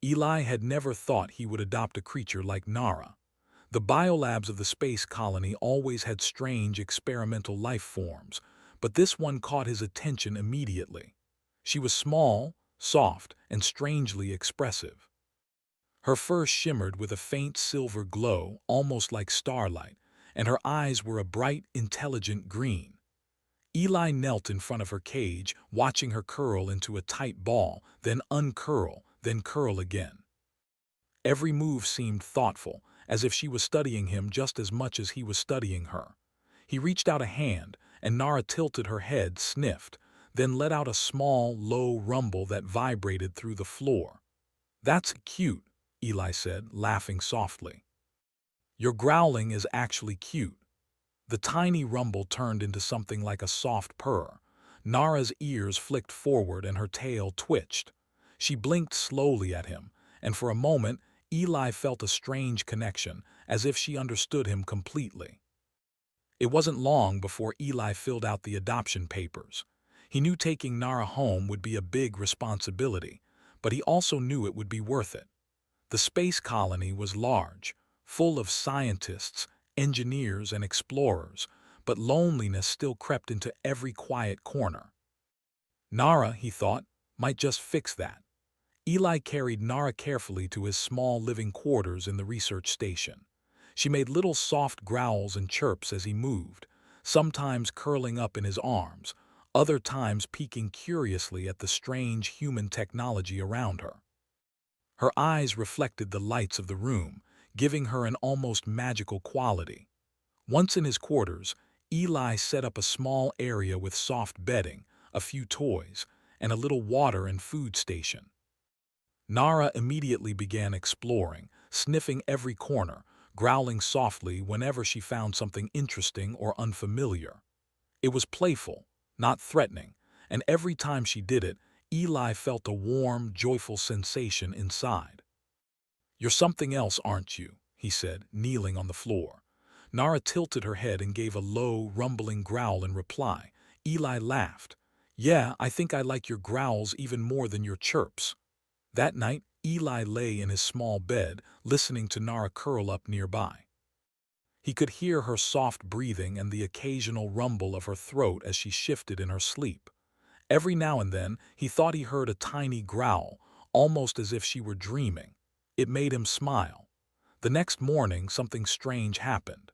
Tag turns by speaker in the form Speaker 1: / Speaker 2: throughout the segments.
Speaker 1: Eli had never thought he would adopt a creature like Nara. The biolabs of the space colony always had strange experimental life forms, but this one caught his attention immediately. She was small, soft, and strangely expressive. Her fur shimmered with a faint silver glow, almost like starlight, and her eyes were a bright, intelligent green. Eli knelt in front of her cage, watching her curl into a tight ball, then uncurl, then curl again. Every move seemed thoughtful, as if she was studying him just as much as he was studying her. He reached out a hand, and Nara tilted her head, sniffed, then let out a small, low rumble that vibrated through the floor. "That's cute," Eli said, laughing softly. "Your growling is actually cute." The tiny rumble turned into something like a soft purr. Nara's ears flicked forward and her tail twitched. She blinked slowly at him, and for a moment Eli felt a strange connection, as if she understood him completely. It wasn't long before Eli filled out the adoption papers. He knew taking Nara home would be a big responsibility, but he also knew it would be worth it. The space colony was large, full of scientists, engineers, and explorers, but loneliness still crept into every quiet corner. Nara, he thought, might just fix that. Eli carried Nara carefully to his small living quarters in the research station. She made little soft growls and chirps as he moved, sometimes curling up in his arms, other times peeking curiously at the strange human technology around her. Her eyes reflected the lights of the room, giving her an almost magical quality. Once in his quarters, Eli set up a small area with soft bedding, a few toys, and a little water and food station. Nara immediately began exploring, sniffing every corner, growling softly whenever she found something interesting or unfamiliar. It was playful, not threatening, and every time she did it, Eli felt a warm, joyful sensation inside. "You're something else, aren't you?" he said, kneeling on the floor. Nara tilted her head and gave a low, rumbling growl in reply. Eli laughed. "Yeah, I think I like your growls even more than your chirps." That night, Eli lay in his small bed, listening to Nara curl up nearby. He could hear her soft breathing and the occasional rumble of her throat as she shifted in her sleep. Every now and then, he thought he heard a tiny growl, almost as if she were dreaming. It made him smile. The next morning, something strange happened.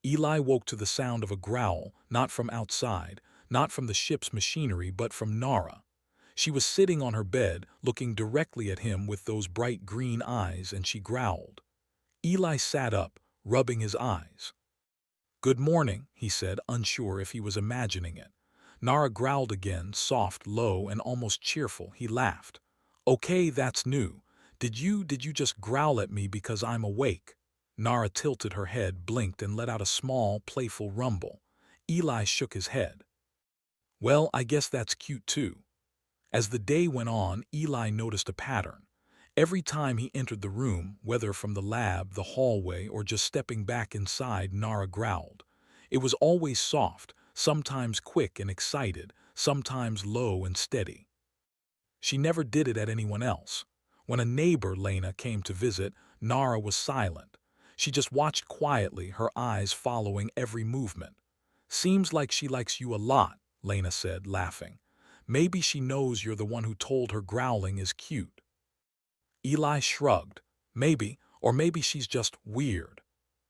Speaker 1: Eli woke to the sound of a growl, not from outside, not from the ship's machinery, but from Nara. She was sitting on her bed, looking directly at him with those bright green eyes, and she growled. Eli sat up, rubbing his eyes. "Good morning," he said, unsure if he was imagining it. Nara growled again, soft, low, and almost cheerful. He laughed. "Okay, that's new. Did you just growl at me because I'm awake?" Nara tilted her head, blinked, and let out a small, playful rumble. Eli shook his head. "Well, I guess that's cute too." As the day went on, Eli noticed a pattern. Every time he entered the room, whether from the lab, the hallway, or just stepping back inside, Nara growled. It was always soft, sometimes quick and excited, sometimes low and steady. She never did it at anyone else. When a neighbor, Lena, came to visit, Nara was silent. She just watched quietly, her eyes following every movement. "Seems like she likes you a lot," Lena said, laughing. "Maybe she knows you're the one who told her growling is cute." Eli shrugged. Maybe, or maybe she's just weird.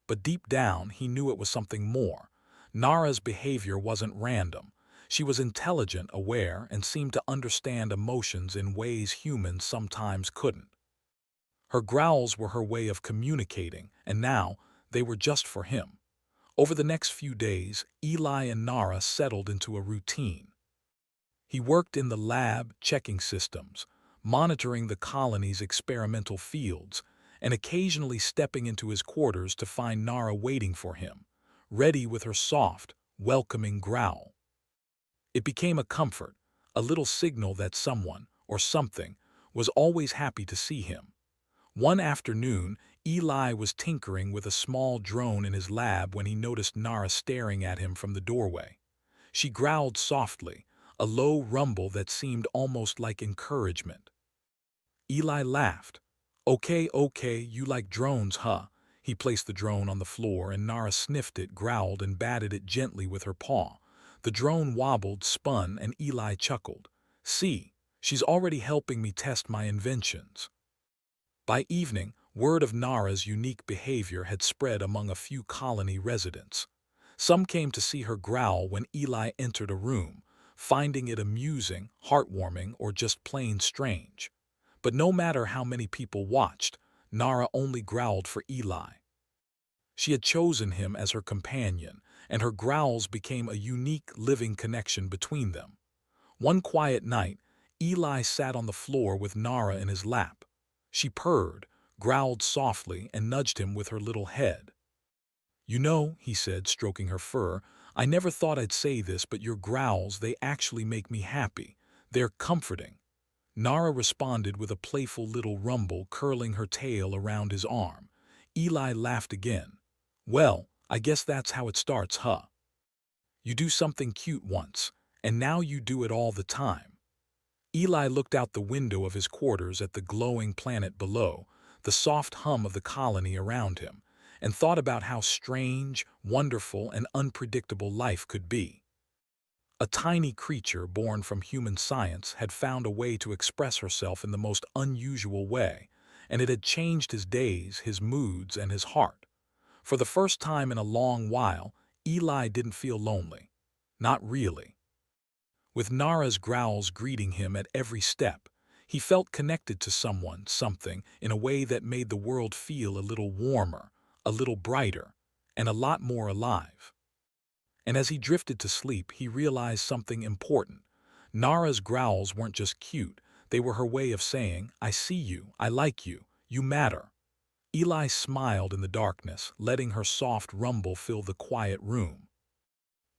Speaker 1: But deep down, he knew it was something more. Nara's behavior wasn't random. She was intelligent, aware, and seemed to understand emotions in ways humans sometimes couldn't. Her growls were her way of communicating, and now they were just for him. Over the next few days, Eli and Nara settled into a routine. He worked in the lab, checking systems, monitoring the colony's experimental fields, and occasionally stepping into his quarters to find Nara waiting for him, ready with her soft, welcoming growl. It became a comfort, a little signal that someone, or something, was always happy to see him. One afternoon, Eli was tinkering with a small drone in his lab when he noticed Nara staring at him from the doorway. She growled softly, a low rumble that seemed almost like encouragement. Eli laughed. Okay, okay, you like drones, huh? He placed the drone on the floor and Nara sniffed it, growled, and batted it gently with her paw. The drone wobbled, spun, and Eli chuckled. See, she's already helping me test my inventions. By evening, word of Nara's unique behavior had spread among a few colony residents. Some came to see her growl when Eli entered a room, finding it amusing, heartwarming, or just plain strange. But no matter how many people watched, Nara only growled for Eli. She had chosen him as her companion, and her growls became a unique living connection between them. One quiet night, Eli sat on the floor with Nara in his lap. She purred, growled softly, and nudged him with her little head. You know, he said, stroking her fur, I never thought I'd say this, but your growls, they actually make me happy. They're comforting. Nara responded with a playful little rumble, curling her tail around his arm. Eli laughed again. Well, I guess that's how it starts, huh? You do something cute once, and now you do it all the time. Eli looked out the window of his quarters at the glowing planet below, the soft hum of the colony around him, and thought about how strange, wonderful, and unpredictable life could be. A tiny creature born from human science had found a way to express herself in the most unusual way, and it had changed his days, his moods, and his heart. For the first time in a long while, Eli didn't feel lonely. Not really. With Nara's growls greeting him at every step, he felt connected to someone, something, in a way that made the world feel a little warmer, a little brighter, and a lot more alive. And as he drifted to sleep, he realized something important. Nara's growls weren't just cute, they were her way of saying, I see you, I like you, you matter. Eli smiled in the darkness, letting her soft rumble fill the quiet room.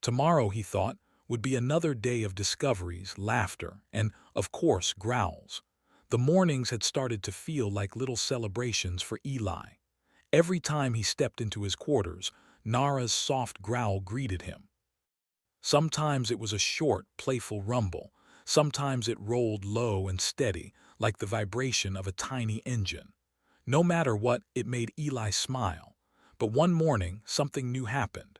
Speaker 1: Tomorrow, he thought, would be another day of discoveries, laughter, and, of course, growls. The mornings had started to feel like little celebrations for Eli. Every time he stepped into his quarters, Nara's soft growl greeted him. Sometimes it was a short, playful rumble. Sometimes it rolled low and steady, like the vibration of a tiny engine. No matter what, it made Eli smile. But one morning, something new happened.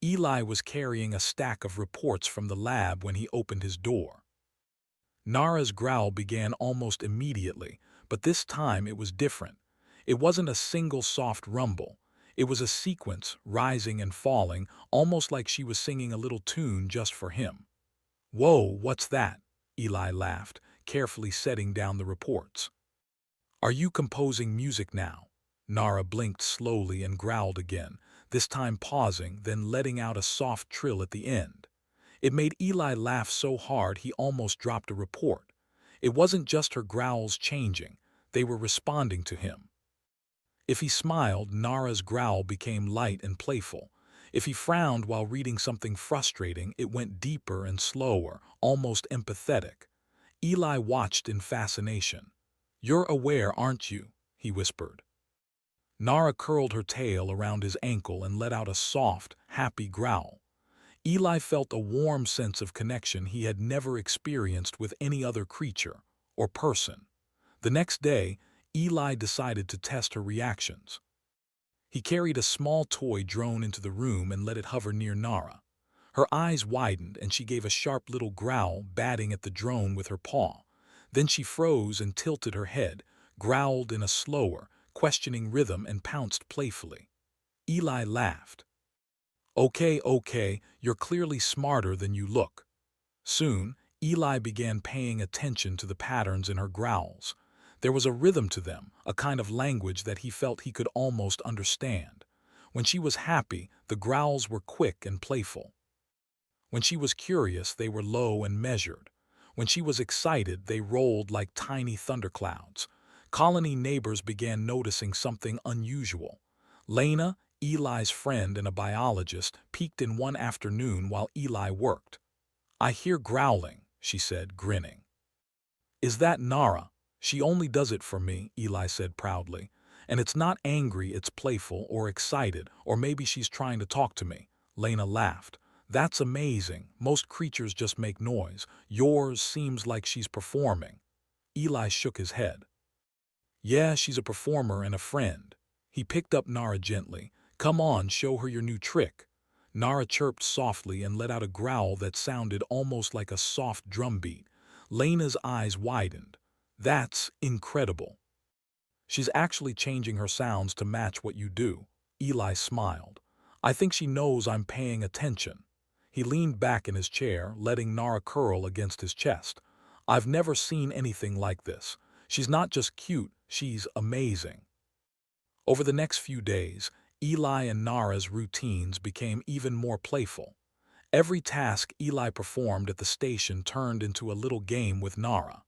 Speaker 1: Eli was carrying a stack of reports from the lab when he opened his door. Nara's growl began almost immediately, but this time it was different. It wasn't a single soft rumble. It was a sequence, rising and falling, almost like she was singing a little tune just for him. Whoa, what's that? Eli laughed, carefully setting down the reports. Are you composing music now? Nara blinked slowly and growled again, this time pausing, then letting out a soft trill at the end. It made Eli laugh so hard he almost dropped a report. It wasn't just her growls changing, they were responding to him. If he smiled, Nara's growl became light and playful. If he frowned while reading something frustrating, it went deeper and slower, almost empathetic. Eli watched in fascination. You're aware, aren't you? He whispered. Nara curled her tail around his ankle and let out a soft, happy growl. Eli felt a warm sense of connection he had never experienced with any other creature or person. The next day, Eli decided to test her reactions. He carried a small toy drone into the room and let it hover near Nara. Her eyes widened and she gave a sharp little growl, batting at the drone with her paw. Then she froze and tilted her head, growled in a slower, questioning rhythm, and pounced playfully. Eli laughed. Okay, okay, you're clearly smarter than you look. Soon, Eli began paying attention to the patterns in her growls. There was a rhythm to them, a kind of language that he felt he could almost understand. When she was happy, the growls were quick and playful. When she was curious, they were low and measured. When she was excited, they rolled like tiny thunderclouds. Colony neighbors began noticing something unusual. Lena, Eli's friend and a biologist, peeked in one afternoon while Eli worked. I hear growling, she said, grinning. Is that Nara? She only does it for me, Eli said proudly. And it's not angry, it's playful or excited, or maybe she's trying to talk to me. Lena laughed. That's amazing. Most creatures just make noise. Yours seems like she's performing. Eli shook his head. Yeah, she's a performer and a friend. He picked up Nara gently. Come on, show her your new trick. Nara chirped softly and let out a growl that sounded almost like a soft drumbeat. Lena's eyes widened. That's incredible. She's actually changing her sounds to match what you do. Eli smiled. I think she knows I'm paying attention. He leaned back in his chair, letting Nara curl against his chest. I've never seen anything like this. She's not just cute, she's amazing. Over the next few days, Eli and Nara's routines became even more playful. Every task Eli performed at the station turned into a little game with Nara.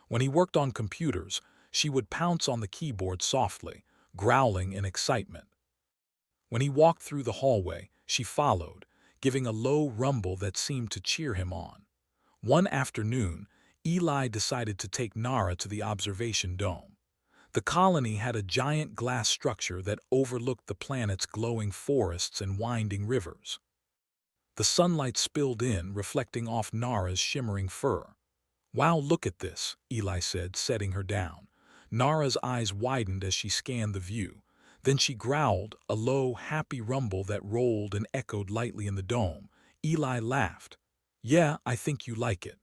Speaker 1: When he worked on computers, she would pounce on the keyboard softly, growling in excitement. When he walked through the hallway, she followed, giving a low rumble that seemed to cheer him on. One afternoon, Eli decided to take Nara to the observation dome. The colony had a giant glass structure that overlooked the planet's glowing forests and winding rivers. The sunlight spilled in, reflecting off Nara's shimmering fur. Wow, look at this, Eli said, setting her down. Nara's eyes widened as she scanned the view. Then she growled, a low, happy rumble that rolled and echoed lightly in the dome. Eli laughed. Yeah, I think you like it.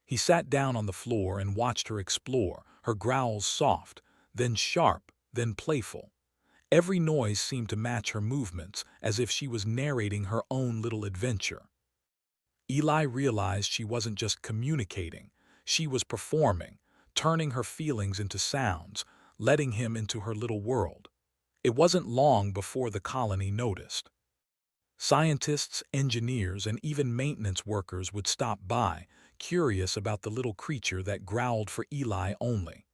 Speaker 1: He sat down on the floor and watched her explore, her growls soft, then sharp, then playful. Every noise seemed to match her movements, as if she was narrating her own little adventure. Eli realized she wasn't just communicating, she was performing, turning her feelings into sounds, letting him into her little world. It wasn't long before the colony noticed. Scientists, engineers, and even maintenance workers would stop by, curious about the little creature that growled for Eli only.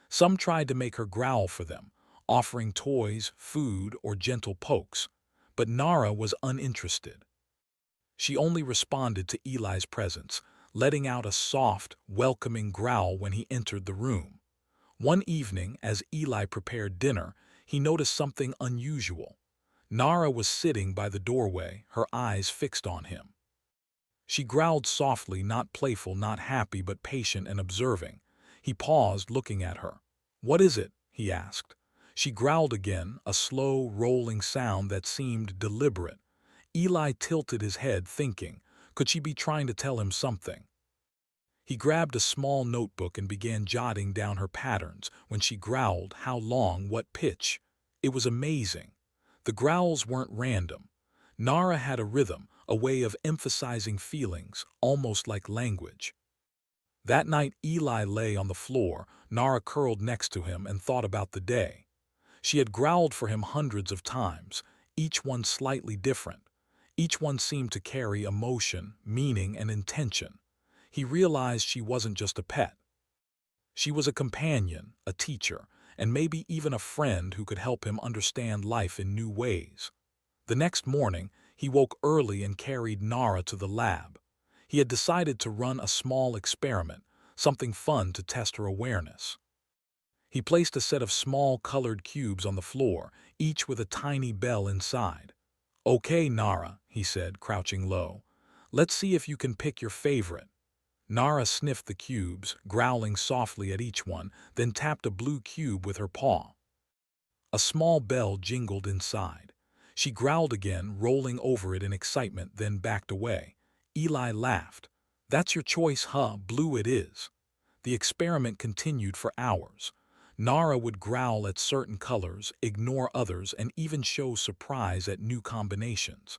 Speaker 1: Some tried to make her growl for them, offering toys, food, or gentle pokes, but Nara was uninterested. She only responded to Eli's presence, letting out a soft, welcoming growl when he entered the room. One evening, as Eli prepared dinner, he noticed something unusual. Nara was sitting by the doorway, her eyes fixed on him. She growled softly, not playful, not happy, but patient and observing. He paused, looking at her. "What is it?" he asked. She growled again, a slow, rolling sound that seemed deliberate. Eli tilted his head, thinking, could she be trying to tell him something? He grabbed a small notebook and began jotting down her patterns. When she growled, how long, what pitch. It was amazing. The growls weren't random. Nara had a rhythm, a way of emphasizing feelings, almost like language. That night Eli lay on the floor, Nara curled next to him and thought about the day. She had growled for him hundreds of times, each one slightly different. Each one seemed to carry emotion, meaning, and intention. He realized she wasn't just a pet. She was a companion, a teacher, and maybe even a friend who could help him understand life in new ways. The next morning, he woke early and carried Nara to the lab. He had decided to run a small experiment, something fun to test her awareness. He placed a set of small colored cubes on the floor, each with a tiny bell inside. "Okay, Nara," he said, crouching low. "Let's see if you can pick your favorite." Nara sniffed the cubes, growling softly at each one, then tapped a blue cube with her paw. A small bell jingled inside. She growled again, rolling over it in excitement, then backed away. Eli laughed. "That's your choice, huh? Blue it is." The experiment continued for hours. Nara would growl at certain colors, ignore others, and even show surprise at new combinations.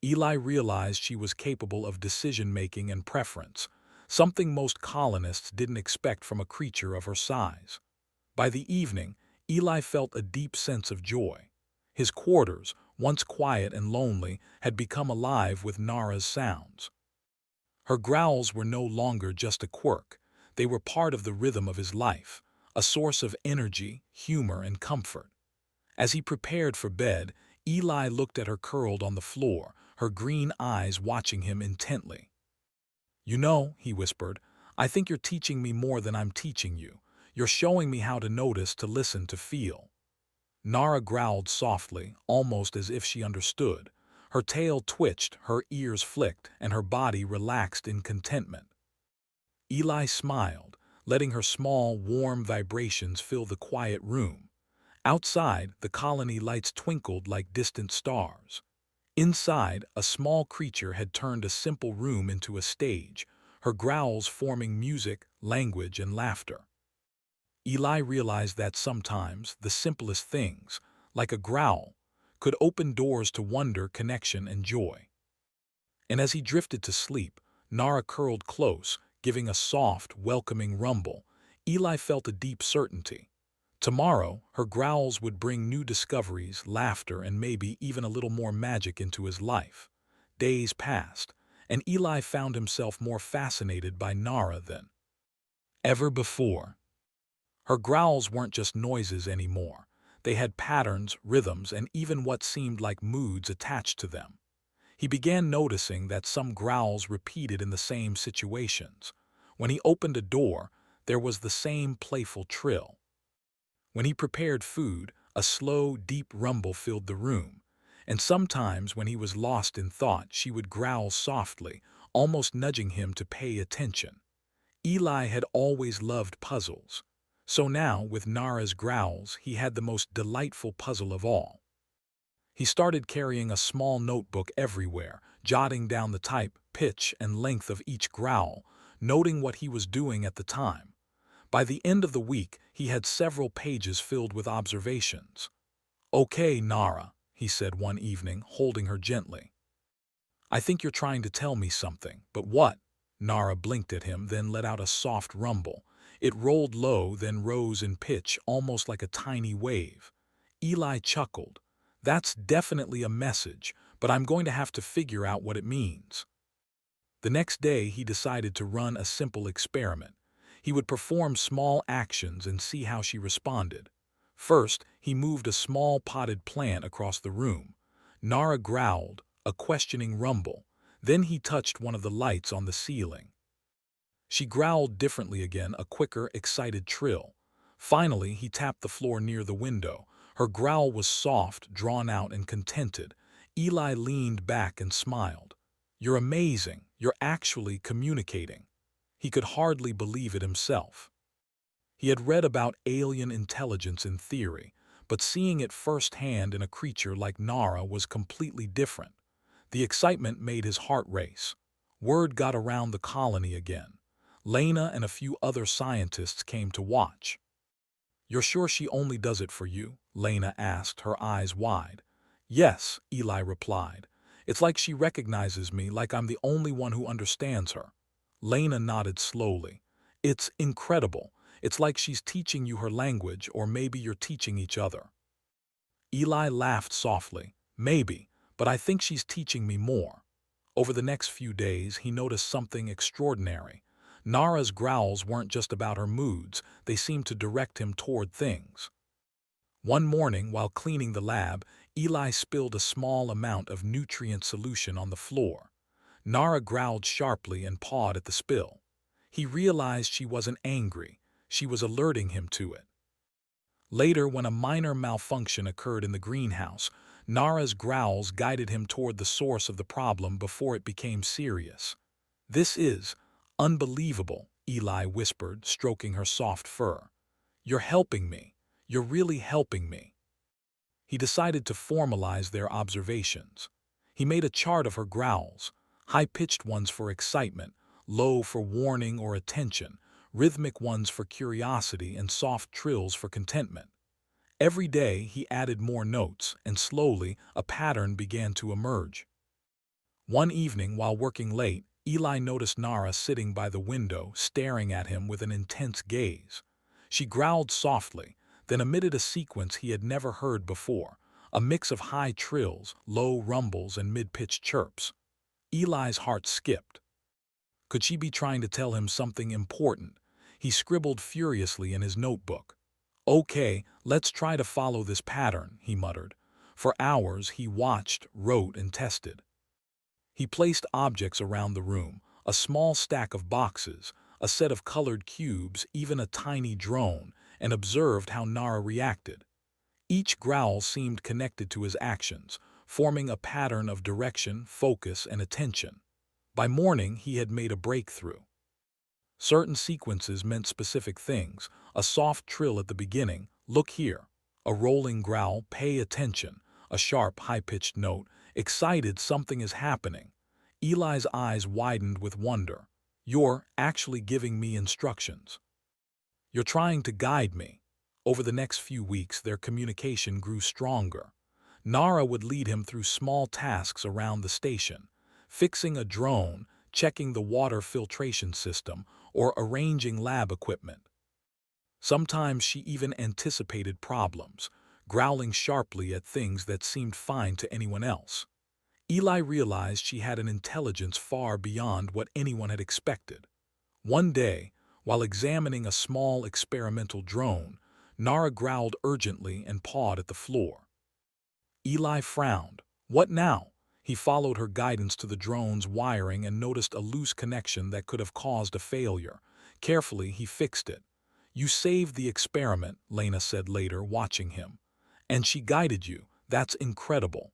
Speaker 1: Eli realized she was capable of decision-making and preference, something most colonists didn't expect from a creature of her size. By the evening, Eli felt a deep sense of joy. His quarters, once quiet and lonely, had become alive with Nara's sounds. Her growls were no longer just a quirk. They were part of the rhythm of his life, a source of energy, humor, and comfort. As he prepared for bed, Eli looked at her curled on the floor, her green eyes watching him intently. "You know," he whispered, "I think you're teaching me more than I'm teaching you. You're showing me how to notice, to listen, to feel." Nara growled softly, almost as if she understood. Her tail twitched, her ears flicked, and her body relaxed in contentment. Eli smiled, letting her small, warm vibrations fill the quiet room. Outside, the colony lights twinkled like distant stars. Inside, a small creature had turned a simple room into a stage, her growls forming music, language, and laughter. Eli realized that sometimes the simplest things, like a growl, could open doors to wonder, connection, and joy. And as he drifted to sleep, Nara curled close, giving a soft, welcoming rumble. Eli felt a deep certainty. Tomorrow, her growls would bring new discoveries, laughter, and maybe even a little more magic into his life. Days passed, and Eli found himself more fascinated by Nara than ever before. Her growls weren't just noises anymore. They had patterns, rhythms, and even what seemed like moods attached to them. He began noticing that some growls repeated in the same situations. When he opened a door, there was the same playful trill. When he prepared food, a slow, deep rumble filled the room. And sometimes when he was lost in thought, she would growl softly, almost nudging him to pay attention. Eli had always loved puzzles. So now, with Nara's growls, he had the most delightful puzzle of all. He started carrying a small notebook everywhere, jotting down the type, pitch, and length of each growl, noting what he was doing at the time. By the end of the week, he had several pages filled with observations. "Okay, Nara," he said one evening, holding her gently. "I think you're trying to tell me something, but what?" Nara blinked at him, then let out a soft rumble. It rolled low, then rose in pitch, almost like a tiny wave. Eli chuckled. "That's definitely a message, but I'm going to have to figure out what it means." The next day, he decided to run a simple experiment. He would perform small actions and see how she responded. First, he moved a small potted plant across the room. Nara growled, a questioning rumble. Then he touched one of the lights on the ceiling. She growled differently again, a quicker, excited trill. Finally, he tapped the floor near the window. Her growl was soft, drawn out, and contented. Eli leaned back and smiled. "You're amazing. You're actually communicating." He could hardly believe it himself. He had read about alien intelligence in theory, but seeing it firsthand in a creature like Nara was completely different. The excitement made his heart race. Word got around the colony again. Lena and a few other scientists came to watch. "You're sure she only does it for you?" Lena asked, her eyes wide. "Yes," Eli replied. "It's like she recognizes me, like I'm the only one who understands her." Lena nodded slowly. "It's incredible. It's like she's teaching you her language, or maybe you're teaching each other." Eli laughed softly. "Maybe, but I think she's teaching me more." Over the next few days, he noticed something extraordinary. Nara's growls weren't just about her moods, they seemed to direct him toward things. One morning, while cleaning the lab, Eli spilled a small amount of nutrient solution on the floor. Nara growled sharply and pawed at the spill. He realized she wasn't angry, she was alerting him to it. Later, when a minor malfunction occurred in the greenhouse, Nara's growls guided him toward the source of the problem before it became serious. "This is unbelievable," Eli whispered, stroking her soft fur. "You're helping me. You're really helping me." He decided to formalize their observations. He made a chart of her growls, high-pitched ones for excitement, low for warning or attention, rhythmic ones for curiosity, and soft trills for contentment. Every day he added more notes, and slowly a pattern began to emerge. One evening, while working late, Eli noticed Nara sitting by the window, staring at him with an intense gaze. She growled softly, then emitted a sequence he had never heard before, a mix of high trills, low rumbles, and mid-pitched chirps. Eli's heart skipped. Could she be trying to tell him something important? He scribbled furiously in his notebook. "Okay, let's try to follow this pattern," he muttered. For hours he watched, wrote, and tested. He placed objects around the room, a small stack of boxes, a set of colored cubes, even a tiny drone, and observed how Nara reacted. Each growl seemed connected to his actions, forming a pattern of direction, focus, and attention. By morning, he had made a breakthrough. Certain sequences meant specific things, a soft trill at the beginning, look here, a rolling growl, pay attention, a sharp, high-pitched note, excited something is happening. Eli's eyes widened with wonder. You're actually giving me instructions. You're trying to guide me. Over the next few weeks, their communication grew stronger. Nara would lead him through small tasks around the station, fixing a drone, checking the water filtration system, or arranging lab equipment. Sometimes she even anticipated problems, growling sharply at things that seemed fine to anyone else. Eli realized she had an intelligence far beyond what anyone had expected. One day, while examining a small experimental drone, Nara growled urgently and pawed at the floor. Eli frowned. What now? He followed her guidance to the drone's wiring and noticed a loose connection that could have caused a failure. Carefully, he fixed it. You saved the experiment, Lena said later, watching him. And she guided you. That's incredible.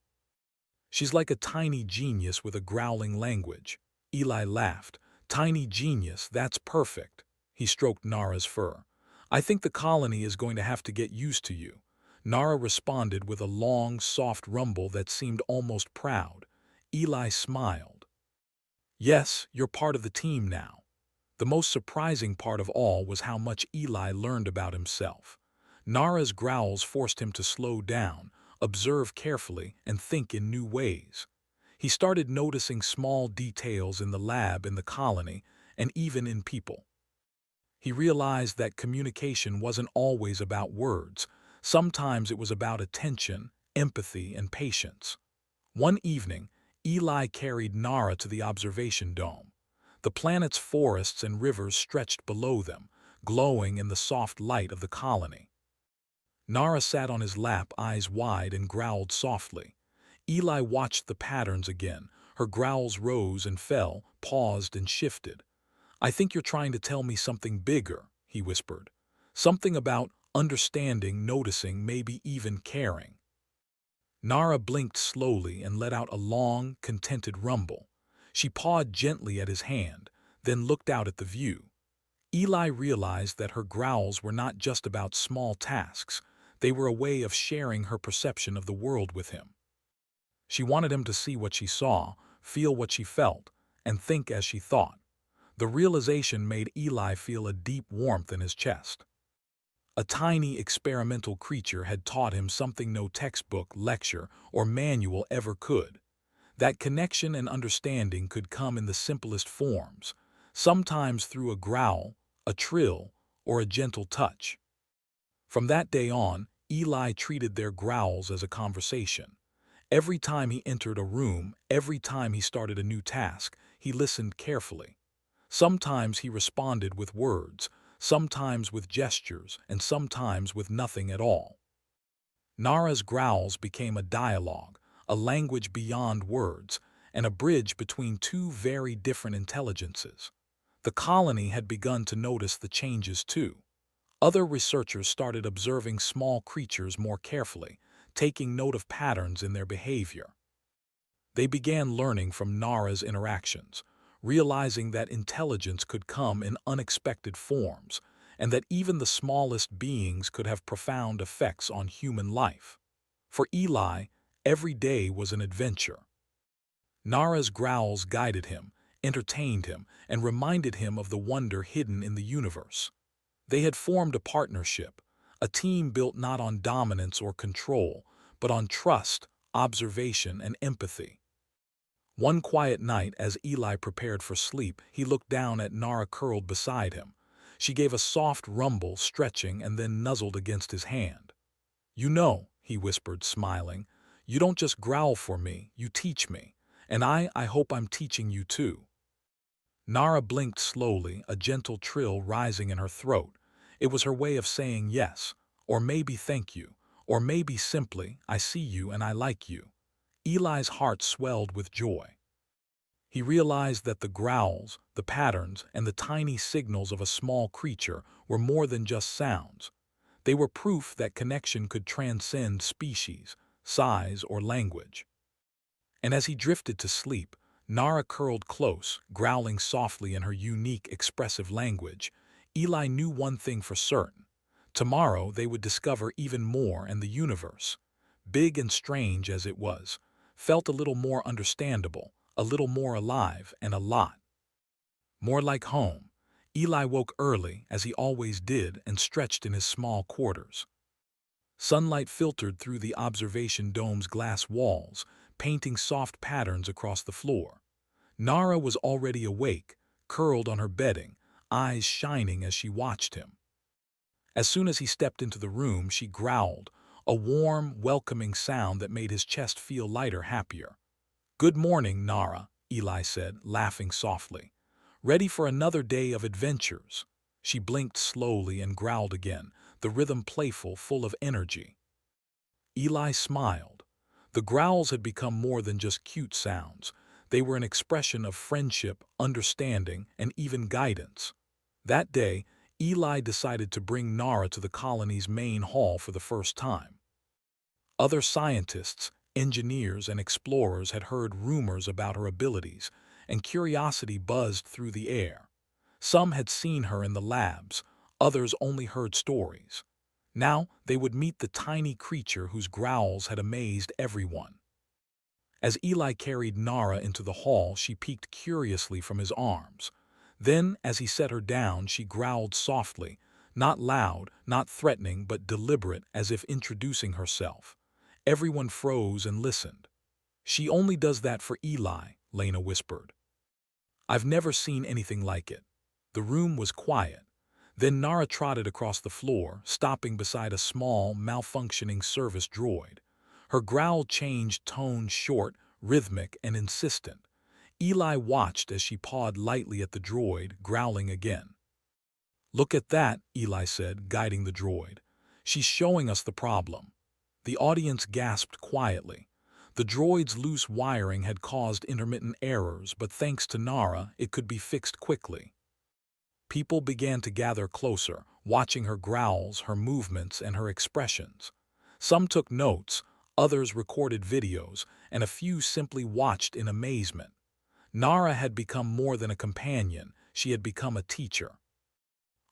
Speaker 1: She's like a tiny genius with a growling language. Eli laughed. Tiny genius, that's perfect. He stroked Nara's fur. I think the colony is going to have to get used to you. Nara responded with a long, soft rumble that seemed almost proud. Eli smiled. Yes, you're part of the team now. The most surprising part of all was how much Eli learned about himself. Nara's growls forced him to slow down, observe carefully, and think in new ways. He started noticing small details in the lab, in the colony, and even in people. He realized that communication wasn't always about words. Sometimes it was about attention, empathy, and patience. One evening, Eli carried Nara to the observation dome. The planet's forests and rivers stretched below them, glowing in the soft light of the colony. Nara sat on his lap, eyes wide, and growled softly. Eli watched the patterns again. Her growls rose and fell, paused and shifted. I think you're trying to tell me something bigger, he whispered. Something about understanding, noticing, maybe even caring. Nara blinked slowly and let out a long, contented rumble. She pawed gently at his hand, then looked out at the view. Eli realized that her growls were not just about small tasks. They were a way of sharing her perception of the world with him. She wanted him to see what she saw, feel what she felt, and think as she thought. The realization made Eli feel a deep warmth in his chest. A tiny experimental creature had taught him something no textbook, lecture, or manual ever could. That connection and understanding could come in the simplest forms, sometimes through a growl, a trill, or a gentle touch. From that day on, Eli treated their growls as a conversation. Every time he entered a room, every time he started a new task, he listened carefully. Sometimes he responded with words, sometimes with gestures, and sometimes with nothing at all. Nara's growls became a dialogue, a language beyond words, and a bridge between two very different intelligences. The colony had begun to notice the changes too. Other researchers started observing small creatures more carefully, taking note of patterns in their behavior. They began learning from Nara's interactions, realizing that intelligence could come in unexpected forms, and that even the smallest beings could have profound effects on human life. For Eli, every day was an adventure. Nara's growls guided him, entertained him, and reminded him of the wonder hidden in the universe. They had formed a partnership, a team built not on dominance or control, but on trust, observation, and empathy. One quiet night, as Eli prepared for sleep, he looked down at Nara curled beside him. She gave a soft rumble, stretching, and then nuzzled against his hand. You know, he whispered, smiling, you don't just growl for me, you teach me. And I hope I'm teaching you too. Nara blinked slowly, a gentle trill rising in her throat. It was her way of saying yes, or maybe thank you, or maybe simply, I see you and I like you. Eli's heart swelled with joy. He realized that the growls, the patterns, and the tiny signals of a small creature were more than just sounds. They were proof that connection could transcend species, size, or language. And as he drifted to sleep, Nara curled close, growling softly in her unique, expressive language. Eli knew one thing for certain. Tomorrow they would discover even more, and the universe, big and strange as it was, felt a little more understandable, a little more alive, and a lot more like home. Eli woke early, as he always did, and stretched in his small quarters. Sunlight filtered through the observation dome's glass walls, painting soft patterns across the floor. Nara was already awake, curled on her bedding, eyes shining as she watched him. As soon as he stepped into the room, she growled, a warm, welcoming sound that made his chest feel lighter, happier. "Good morning, Nara," Eli said, laughing softly. "Ready for another day of adventures?" She blinked slowly and growled again, the rhythm playful, full of energy. Eli smiled. The growls had become more than just cute sounds. They were an expression of friendship, understanding, and even guidance. That day, Eli decided to bring Nara to the colony's main hall for the first time. Other scientists, engineers, and explorers had heard rumors about her abilities, and curiosity buzzed through the air. Some had seen her in the labs, others only heard stories. Now they would meet the tiny creature whose growls had amazed everyone. As Eli carried Nara into the hall, she peeked curiously from his arms. Then, as he set her down, she growled softly, not loud, not threatening, but deliberate, as if introducing herself. Everyone froze and listened. "She only does that for Eli," Lena whispered. "I've never seen anything like it." The room was quiet. Then Nara trotted across the floor, stopping beside a small, malfunctioning service droid. Her growl changed tone, short, rhythmic, and insistent. Eli watched as she pawed lightly at the droid, growling again. "Look at that," Eli said, guiding the droid. "She's showing us the problem." The audience gasped quietly. The droid's loose wiring had caused intermittent errors, but thanks to Nara, it could be fixed quickly. People began to gather closer, watching her growls, her movements, and her expressions. Some took notes, others recorded videos, and a few simply watched in amazement. Nara had become more than a companion, she had become a teacher.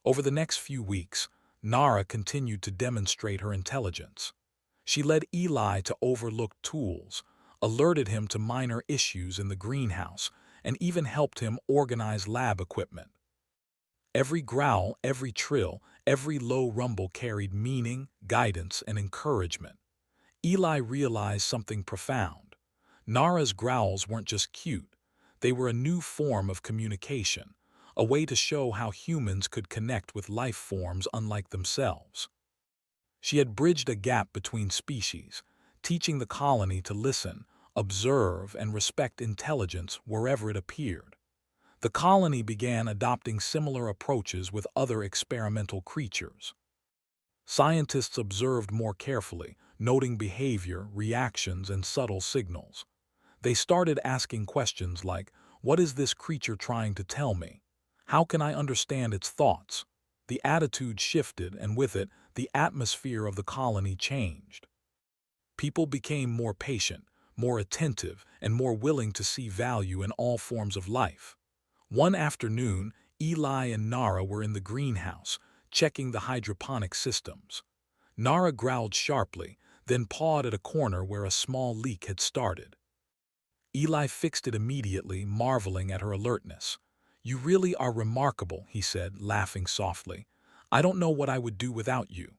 Speaker 1: Over the next few weeks, Nara continued to demonstrate her intelligence. She led Eli to overlooked tools, alerted him to minor issues in the greenhouse, and even helped him organize lab equipment. Every growl, every trill, every low rumble carried meaning, guidance, and encouragement. Eli realized something profound. Nara's growls weren't just cute. They were a new form of communication, a way to show how humans could connect with life forms unlike themselves. She had bridged a gap between species, teaching the colony to listen, observe, and respect intelligence wherever it appeared. The colony began adopting similar approaches with other experimental creatures. Scientists observed more carefully, noting behavior, reactions, and subtle signals. They started asking questions like, "What is this creature trying to tell me? How can I understand its thoughts?" The attitude shifted, and with it, the atmosphere of the colony changed. People became more patient, more attentive, and more willing to see value in all forms of life. One afternoon, Eli and Nara were in the greenhouse, checking the hydroponic systems. Nara growled sharply, then pawed at a corner where a small leak had started. Eli fixed it immediately, marveling at her alertness. "You really are remarkable," he said, laughing softly. "I don't know what I would do without you."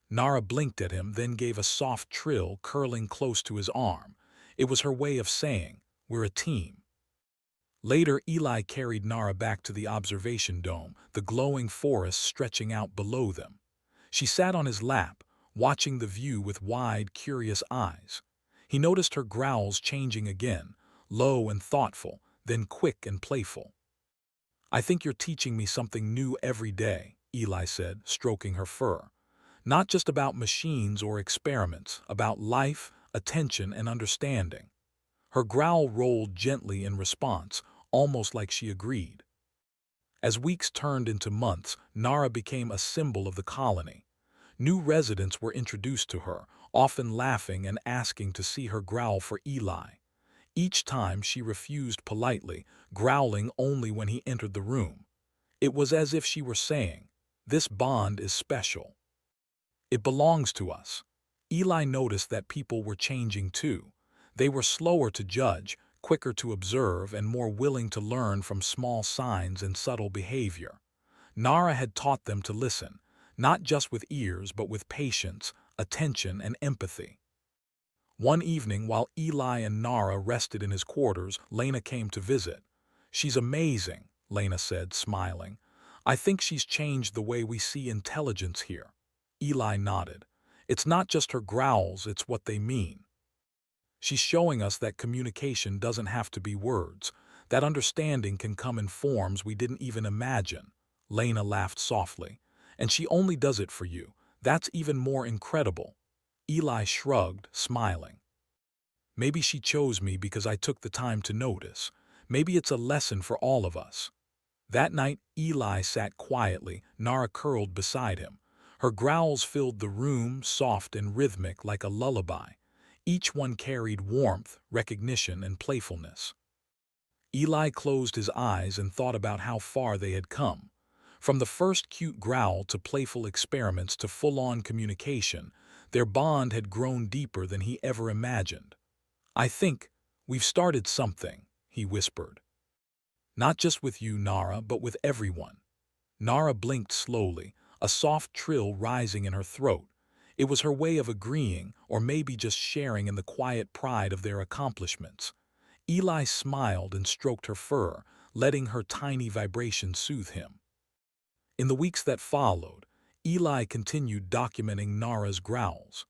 Speaker 1: Nara blinked at him, then gave a soft trill, curling close to his arm. It was her way of saying, "We're a team." Later, Eli carried Nara back to the observation dome, the glowing forest stretching out below them. She sat on his lap, watching the view with wide, curious eyes. He noticed her growls changing again, low and thoughtful, then quick and playful. "I think you're teaching me something new every day," Eli said, stroking her fur. "Not just about machines or experiments, about life, attention, and understanding." Her growl rolled gently in response, almost like she agreed. As weeks turned into months, Nara became a symbol of the colony. New residents were introduced to her, often laughing and asking to see her growl for Eli. Each time she refused politely, growling only when he entered the room. It was as if she were saying, "This bond is special. It belongs to us." Eli noticed that people were changing too. They were slower to judge, quicker to observe, and more willing to learn from small signs and subtle behavior. Nara had taught them to listen, not just with ears but with patience, attention, and empathy. One evening, while Eli and Nara rested in his quarters, Lena came to visit. "She's amazing," Lena said, smiling. "I think she's changed the way we see intelligence here." Eli nodded. "It's not just her growls, it's what they mean. She's showing us that communication doesn't have to be words, that understanding can come in forms we didn't even imagine." Lena laughed softly. "And she only does it for you. That's even more incredible." Eli shrugged, smiling. "Maybe she chose me because I took the time to notice. Maybe it's a lesson for all of us." That night, Eli sat quietly, Nara curled beside him. Her growls filled the room, soft and rhythmic like a lullaby. Each one carried warmth, recognition, and playfulness. Eli closed his eyes and thought about how far they had come. From the first cute growl to playful experiments to full-on communication, their bond had grown deeper than he ever imagined. "I think we've started something," he whispered. "Not just with you, Nara, but with everyone." Nara blinked slowly, a soft trill rising in her throat. It was her way of agreeing, or maybe just sharing in the quiet pride of their accomplishments. Eli smiled and stroked her fur, letting her tiny vibration soothe him. In the weeks that followed, Eli continued documenting Nara's growls.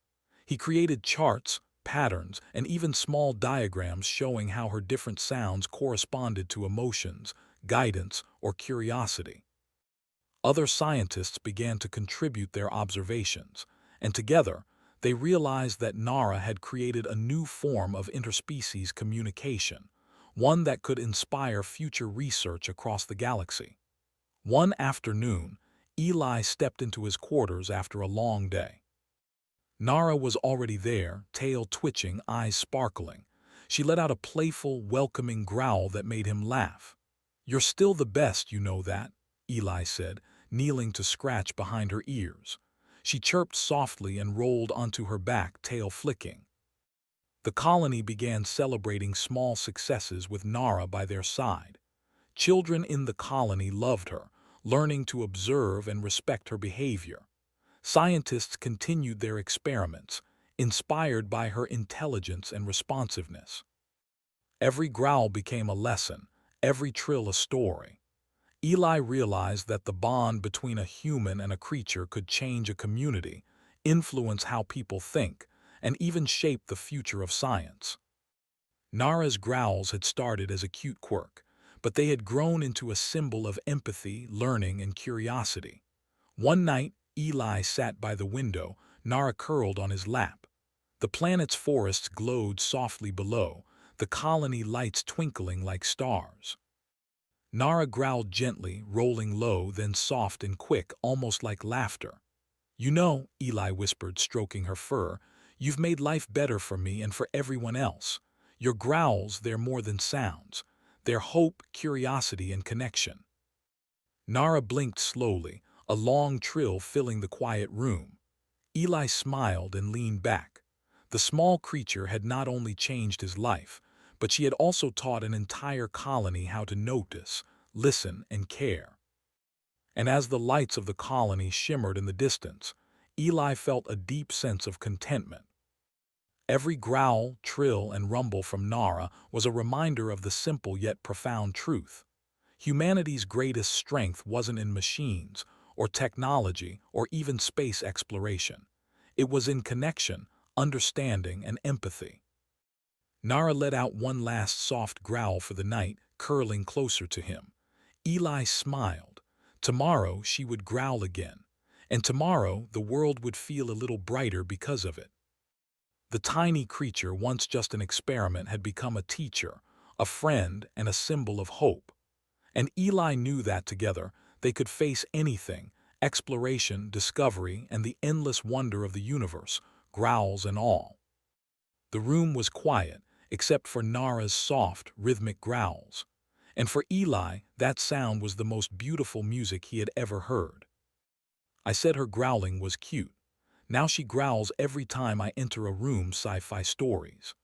Speaker 1: He created charts, patterns, and even small diagrams showing how her different sounds corresponded to emotions, guidance, or curiosity. Other scientists began to contribute their observations, and together, they realized that Nara had created a new form of interspecies communication, one that could inspire future research across the galaxy. One afternoon, Eli stepped into his quarters after a long day. Nara was already there, tail twitching, eyes sparkling. She let out a playful, welcoming growl that made him laugh. "You're still the best, you know that," Eli said, kneeling to scratch behind her ears. She chirped softly and rolled onto her back, tail flicking. The colony began celebrating small successes with Nara by their side. Children in the colony loved her, learning to observe and respect her behavior. Scientists continued their experiments, inspired by her intelligence and responsiveness. Every growl became a lesson, every trill a story. Eli realized that the bond between a human and a creature could change a community, influence how people think, and even shape the future of science. Nara's growls had started as a cute quirk, but they had grown into a symbol of empathy, learning, and curiosity. One night, Eli sat by the window, Nara curled on his lap. The planet's forests glowed softly below, the colony lights twinkling like stars. Nara growled gently, rolling low, then soft and quick, almost like laughter. "You know," Eli whispered, stroking her fur, "you've made life better for me and for everyone else. Your growls, they're more than sounds. They're hope, curiosity, and connection." Nara blinked slowly, a long trill filling the quiet room. Eli smiled and leaned back. The small creature had not only changed his life, but she had also taught an entire colony how to notice, listen, and care. And as the lights of the colony shimmered in the distance, Eli felt a deep sense of contentment. Every growl, trill, and rumble from Nara was a reminder of the simple yet profound truth. Humanity's greatest strength wasn't in machines, or technology, or even space exploration. It was in connection, understanding, and empathy. Nara let out one last soft growl for the night, curling closer to him. Eli smiled. Tomorrow she would growl again, and tomorrow the world would feel a little brighter because of it. The tiny creature, once just an experiment, had become a teacher, a friend, and a symbol of hope. And Eli knew that together they could face anything, exploration, discovery, and the endless wonder of the universe, growls and all. The room was quiet, except for Nara's soft, rhythmic growls. And for Eli, that sound was the most beautiful music he had ever heard. I said her growling was cute. Now she growls every time I enter a room. Sci-Fi Stories.